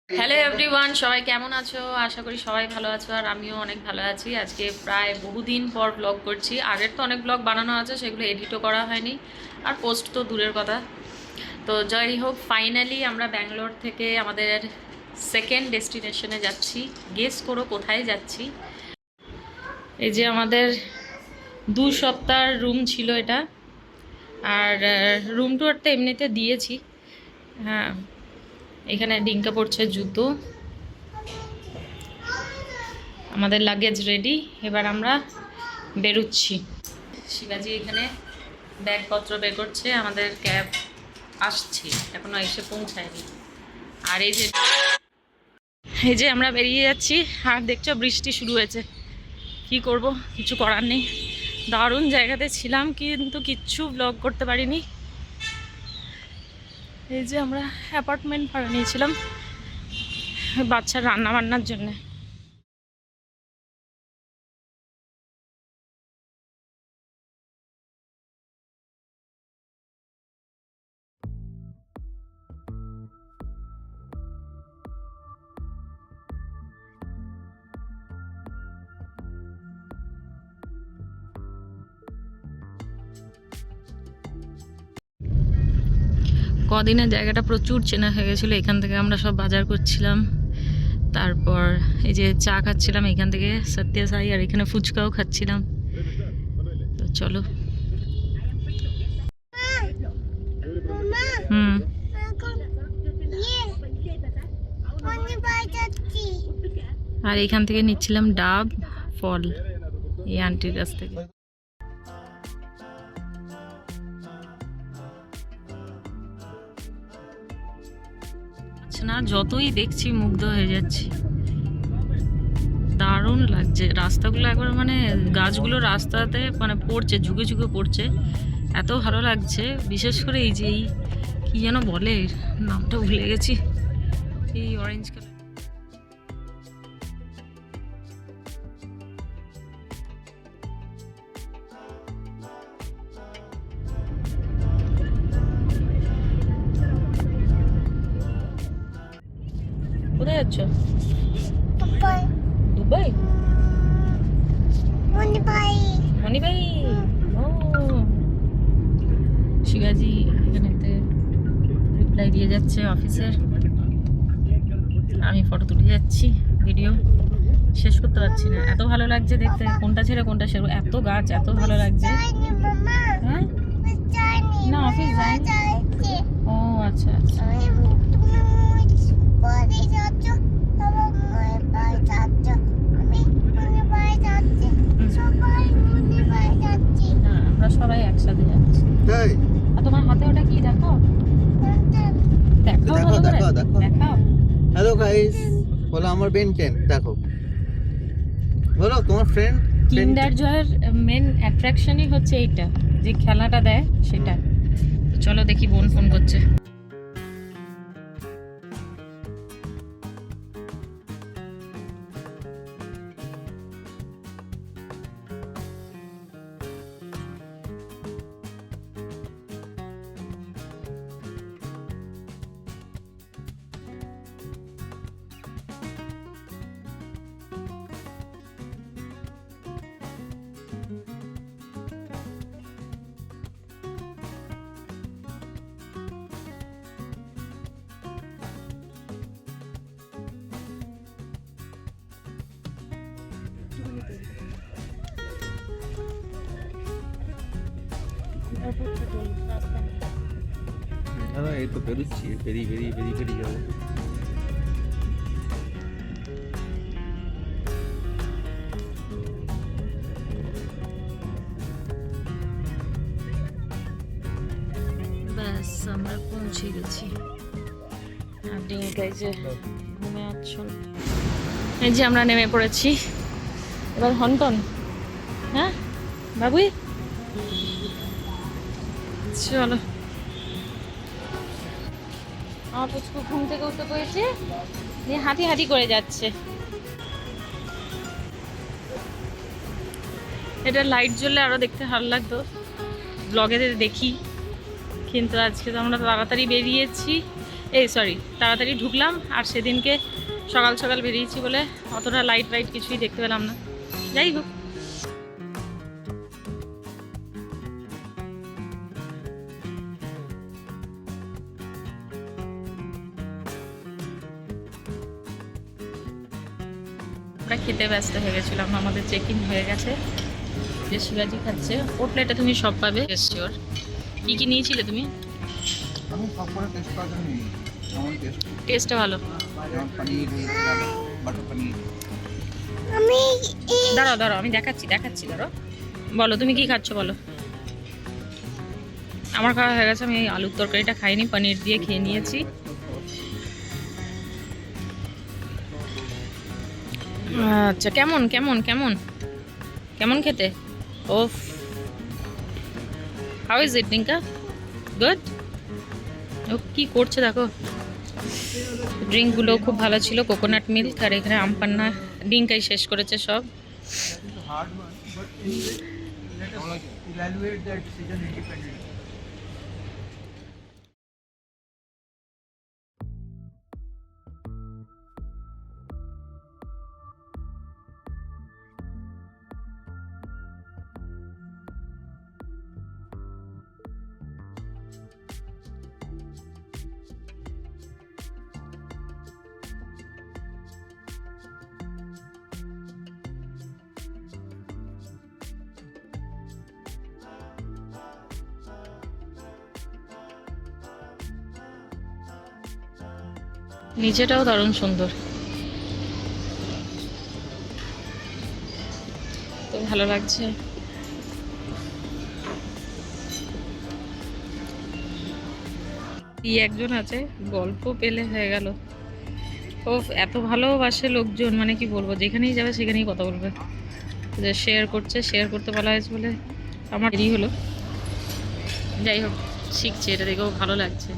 Hello everyone, সবাই কেমন আছো? আশা করি সবাই ভালো আছো, আর আমিও অনেক ভালো আছি। আজকে প্রায় বহুদিন পর ব্লগ করছি। আগের তো অনেক ব্লগ বানানো আছে, সেগুলো এডিটও করা হয়নি, আর পোস্ট তো দূরের কথা। তো যাই হোক, ফাইনালি আমরা ব্যাঙ্গালোর থেকে আমাদের সেকেন্ড ডেস্টিনেশনে যাচ্ছি। গেস করো কোথায় যাচ্ছি? এই যে আমাদের 2 সপ্তাহ রুম ছিল এটা, আর রুম টুরটা এমনিতে দিয়েছি। হ্যাঁ, এখানে ডিঙ্কা পড়ছে জুতো, আমাদের লাগেজ রেডি। এবার আমরা বেরোচ্ছি। শিবাজি এখানে ব্যাগপত্র বের করছে, আমাদের ক্যাব আসছে, এখনো এসে পৌঁছায়নি। আর এই যে আমরা বেরিয়ে যাচ্ছি, আর দেখছো বৃষ্টি শুরু হয়েছে। কি করব, কিছু করার নেই। দারুণ জায়গাতে ছিলাম, কিন্তু কিচ্ছু ব্লগ করতে পারিনি। এই যে আমরা অ্যাপার্টমেন্ট ভাড়া নিয়েছিলাম বাচ্চার রান্না বান্নার জন্য। কদিনের জায়গাটা প্রচুর চেনা হয়ে গেছিলো। এখান থেকে আমরা সব বাজার করছিলাম, তারপর এই যে চা খাচ্ছিলাম এখান থেকে সত্য সাই, আর এখানে ফুচকাও খাচ্ছিলাম। তো চলো। হুম, আর এখান থেকে নিচ্ছিলাম ডাব ফল এই আন্টির কাছ থেকে। না, যতই দেখছি মুগ্ধ হয়ে যাচ্ছি। দারুণ লাগছে রাস্তাগুলো, একবার মানে গাছগুলো রাস্তাতে মানে পড়ছে, ঝুঁকে ঝুঁকে পড়ছে, এত ভালো লাগছে। বিশেষ করে এই যে কি যেন বলে, নামটা ভুলে গেছি, এই অরেঞ্জ কালার। কোথায় যাচ্ছ? দুবাই? মণিবাই। ও, শিবাজি এখানেতে রিপ্লাই দিয়ে যাচ্ছে অফিসের, আমি ফটো তুলে যাচ্ছি। ভিডিও শেষ করতে পারছি না, এত ভালো লাগছে দেখতে। কোনটা ছেড়ে কোনটা ছেড়ে, এত গাছ, এত ভালো লাগছে। হ্যাঁ, না অফিস যাইনি। ও আচ্ছা আচ্ছা। আমরা সবাই একসাথে যাচ্ছি। আর তোমার হাতে ওটা কি দেখাও? দেখাও, দেখাও, দেখাও। হ্যালো গাইস, বলো আমার বেন 10 দেখো, বলো তোমার ফ্রেন্ড। কিন্ডার জয়ের মেন অ্যাট্রাকশনই হচ্ছে এইটা, যে খেলাটা দেয় সেটা। চলো দেখি, বোন ফোন করছে। এই তো বেরোচ্ছি, বেরিয়ে যাবো। ব্যাস আমরা পৌঁছে গেছি। আপনি এই যে ঘুমে আছেন, এই যে আমরা নেমে পড়েছি। এবার হন্টন। হ্যাঁ বাবুই, চলো। আমার পুচকু ঘুম থেকে উঠতে পড়েছে, নিয়ে হাঁটি হাঁটি করে যাচ্ছে। এটা লাইট জ্বললে আরো দেখতে ভালো লাগতো, ব্লগে দেখি, কিন্তু আজকে তো আমরা তাড়াতাড়ি বেরিয়েছি। এই সরি তাড়াতাড়ি ঢুকলাম, আর সেদিনকে সকাল সকাল বেরিয়েছি বলে অতটা লাইট লাইট কিছুই দেখতে পেলাম না। যাই হোক, আমরা খেতে ব্যস্ত হয়ে গেছিলাম, আমাদের চেক ইন হয়ে গেছে। যে শিবাজি খাচ্ছে, ওর প্লেটে তুমি সব পাবে। শিওর কী কী নিয়েছিলে তুমি? আমি সবগুলো টেস্ট করার জন্য নিই, কেমন টেস্ট, টেস্টটা ভালো। যেমন পনির, বাটার পনির। দাঁড়াও দাঁড়াও, আমি দেখাচ্ছি দাঁড়াও। বলো তুমি কি খাচ্ছ বলো। আমার খাওয়া হয়ে গেছে, আমি আলুর তরকারিটা খাইনি, পনির দিয়ে খেয়ে নিয়েছি। আচ্ছা, কেমন কেমন কেমন কেমন খেতে? ওফ, হাউ ইজ ইট নিঙ্কা? গুড। ও কি করছে দেখো। ড্রিঙ্কগুলো খুব ভালো ছিল, কোকোনাট মিল্ক, আর এখানে আমপান্না ড্রিঙ্কাই শেষ করেছে সব। Hard one, but anyway, let us evaluate that decision independently. নিচেটাও দারুণ সুন্দর, তো ভালো লাগছে। কি একজন আছে, গল্প পেলে হয়ে গেল। ও এত ভালোবাসে লোকজন, মানে কি বলবো, যেখানেই যাবে সেখানেই কথা বলবে। যে শেয়ার করতে বলা হয়েছে বলে আমার দেরি হলো। যাই হোক, শিখছে, এটা দেখেও ভালো লাগছে।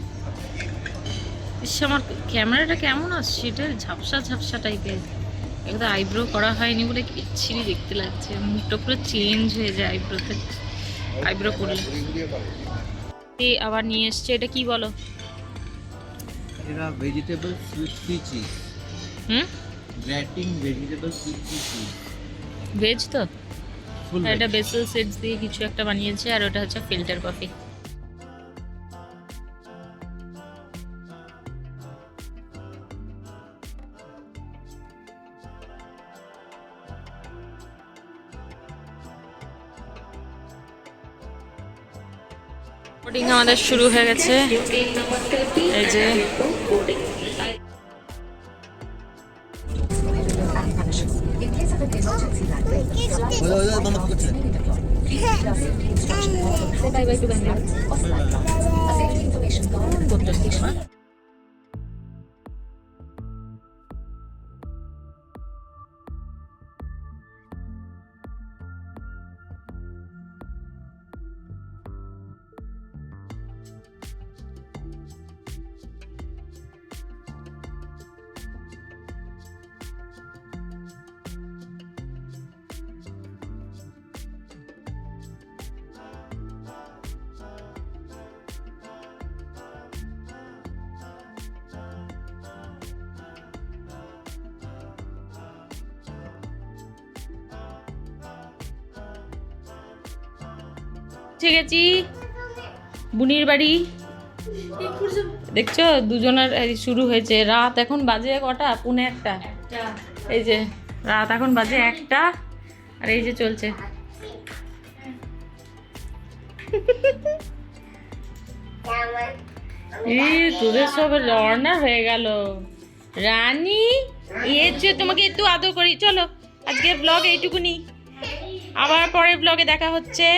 আমার ক্যামেরাটা কেমন আসছে, এটা ঝাপসা ঝাপসা টাইপের। একদম আইব্রো করা হয়নি বলে কি বিচ্ছিরি দেখতে লাগছে, মুখটা পুরো চেঞ্জ হয়ে যায় আইব্রো করলে। এই আবার নিয়ে এসছে, এটা কি বলো? এটা vegetable sweet cheese. Grating vegetable sweet cheese. Veg তো? ফুল এটা বেসেল সিডস দিয়ে কিছু একটা বানিয়েছে, আর ওটা হচ্ছে ফিল্টার কফি। বোর্ডিং আমাদের শুরু হয়ে গেছে, এই যে ঠিক আছে বুনির বাড়ি। দেখছো দুজনের শুরু হয়েছে। রাত এখন বাজে কটা? 1:45। এই যে রাত এখন বাজে 1টা, আর এই যে চলছে। তোদের সব লড়না হয়ে গেল। রানী এসে তোমাকে একটু আদর করি। চলো আজকের ব্লগ এইটুকুনি, আবার পরের ব্লগে দেখা হচ্ছে।